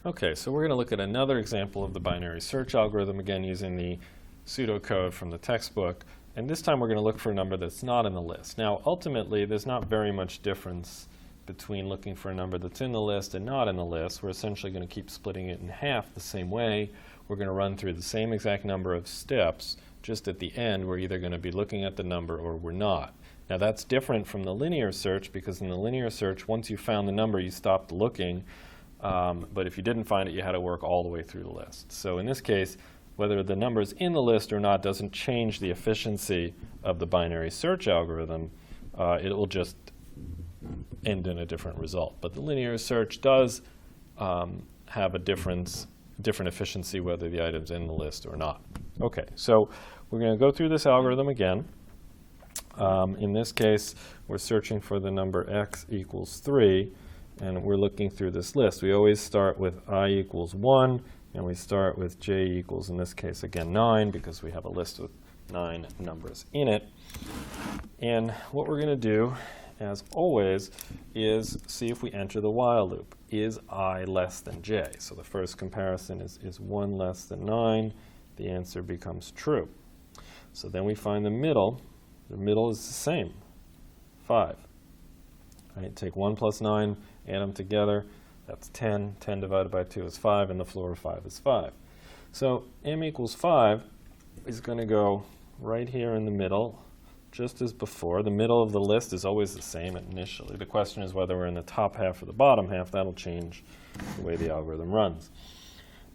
Okay, so we're going to look at another example of the binary search algorithm, again using the pseudocode from the textbook. And this time we're going to look for a number that's not in the list. Now, ultimately, there's not very much difference between looking for a number that's in the list and not in the list. We're essentially going to keep splitting it in half the same way. We're going to run through the same exact number of steps. Just at the end, we're either going to be looking at the number or we're not. Now, that's different from the linear search, because in the linear search, once you found the number, you stopped looking. But if you didn't find it, you had to work all the way through the list. So in this case, whether the number is in the list or not doesn't change the efficiency of the binary search algorithm. It will just end in a different result. But the linear search does have a different efficiency whether the item's in the list or not. Okay, so we're going to go through this algorithm again. In this case, we're searching for the number x equals 3. And we're looking through this list. We always start with I equals 1, and we start with j equals, in this case, again, 9, because we have a list with 9 numbers in it. And what we're going to do, as always, is see if we enter the while loop. Is I less than j? So the first comparison is 1 less than 9. The answer becomes true. So then we find the middle. The middle is the same, 5. Right, take 1 plus 9, add them together, that's 10. 10 divided by 2 is 5, and the floor of 5 is 5. So m equals 5 is going to go right here in the middle, just as before. The middle of the list is always the same initially. The question is whether we're in the top half or the bottom half. That'll change the way the algorithm runs.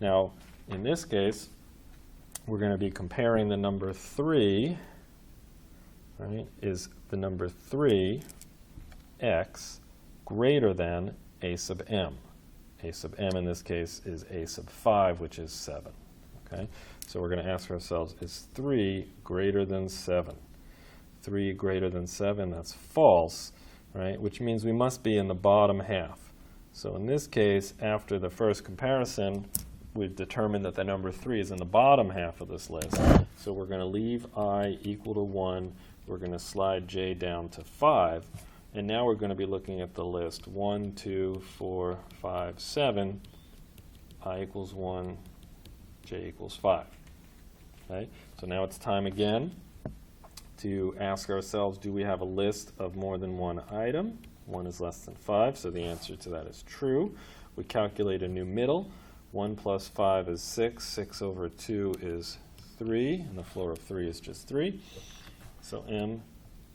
Now, in this case, we're going to be comparing the number 3, right, is the number 3 x greater than a sub m. A sub m in this case is a sub 5, which is 7. Okay? So we're going to ask ourselves, is 3 greater than 7? 3 greater than 7, that's false, right? Which means we must be in the bottom half. So in this case, after the first comparison, we've determined that the number 3 is in the bottom half of this list. So we're going to leave I equal to 1. We're going to slide j down to 5. And now we're going to be looking at the list 1, 2, 4, 5, 7. I equals 1, j equals 5. Okay? So now it's time again to ask ourselves, do we have a list of more than one item? 1 is less than 5, so the answer to that is true. We calculate a new middle. 1 plus 5 is 6. 6 over 2 is 3, and the floor of 3 is just 3. So m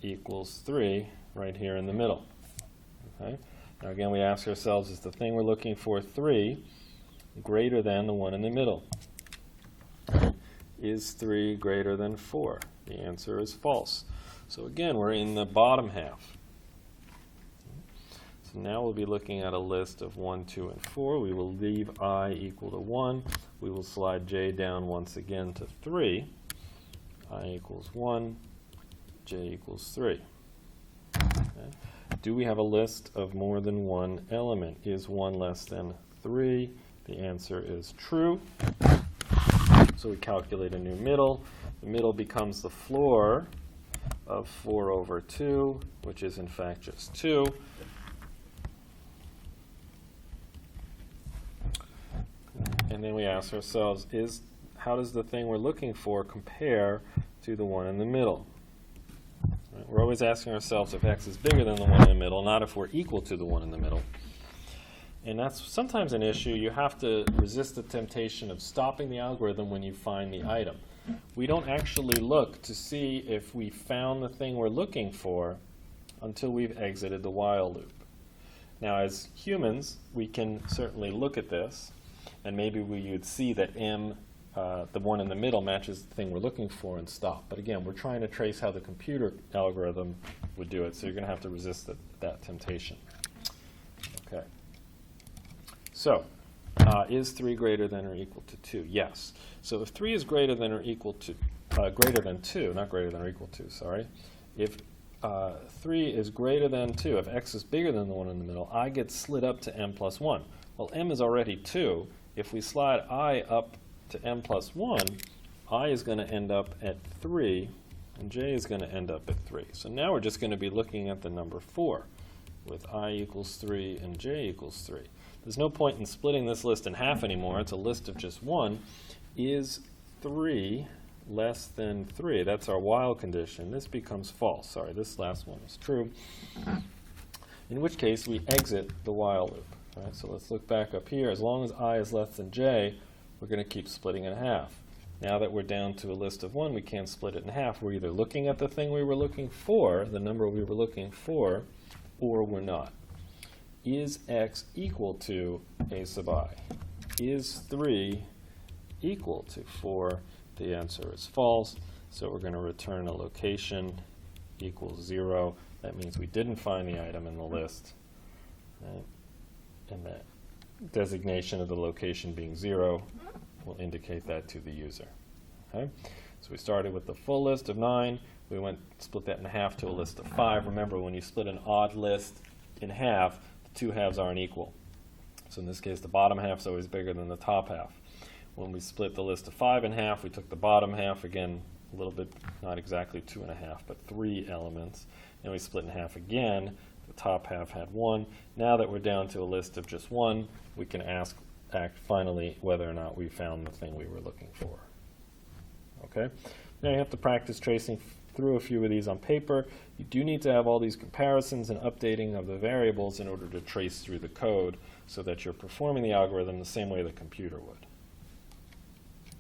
equals 3. Right here in the middle. Okay? Now again, we ask ourselves, is the thing we're looking for 3 greater than the one in the middle? Is 3 greater than 4? The answer is false. So again, we're in the bottom half. So now we'll be looking at a list of 1, 2, and 4. We will leave I equal to 1. We will slide j down once again to 3. I equals 1. J equals 3. Okay. Do we have a list of more than one element? Is 1 less than 3? The answer is true. So we calculate a new middle. The middle becomes the floor of 4 over 2, which is in fact just 2. And then we ask ourselves, how does the thing we're looking for compare to the one in the middle? We're always asking ourselves if x is bigger than the one in the middle, not if we're equal to the one in the middle. And that's sometimes an issue. You have to resist the temptation of stopping the algorithm when you find the item. We don't actually look to see if we found the thing we're looking for until we've exited the while loop. Now, as humans, we can certainly look at this, and maybe we would see that m, the one in the middle, matches the thing we're looking for and stop. But again, we're trying to trace how the computer algorithm would do it, so you're going to have to resist that temptation. Okay. So, is 3 greater than or equal to 2? Yes. So if 3 is greater than or equal to, greater than 2, not greater than or equal to, sorry. If 3 is greater than 2, if x is bigger than the one in the middle, I get slid up to m plus 1. Well, m is already 2. If we slide I up to m plus 1, I is going to end up at 3, and j is going to end up at 3. So now we're just going to be looking at the number 4, with I equals 3 and j equals 3. there's no point in splitting this list in half anymore. It's a list of just one. Is 3 less than 3? That's our while condition. This becomes false. Sorry, this last one is true. In which case, we exit the while loop. Right? So let's look back up here. As long as I is less than j, we're going to keep splitting in half. Now that we're down to a list of 1, we can't split it in half. We're either looking at the thing we were looking for, the number we were looking for, or we're not. Is x equal to a sub I? Is 3 equal to 4? The answer is false. So we're going to return a location equals 0. That means we didn't find the item in the list. Right? And that designation of the location being 0 will indicate that to the user. Okay? So we started with the full list of 9. We split that in half to a list of 5. Remember, when you split an odd list in half, the two halves aren't equal. So in this case, the bottom half is always bigger than the top half. When we split the list of 5 in half, we took the bottom half, again, a little bit, not exactly 2.5, but 3 elements. And we split in half again. The top half had 1. Now that we're down to a list of just 1, we can act finally whether or not we found the thing we were looking for. Okay? Now you have to practice tracing through a few of these on paper. You do need to have all these comparisons and updating of the variables in order to trace through the code so that you're performing the algorithm the same way the computer would.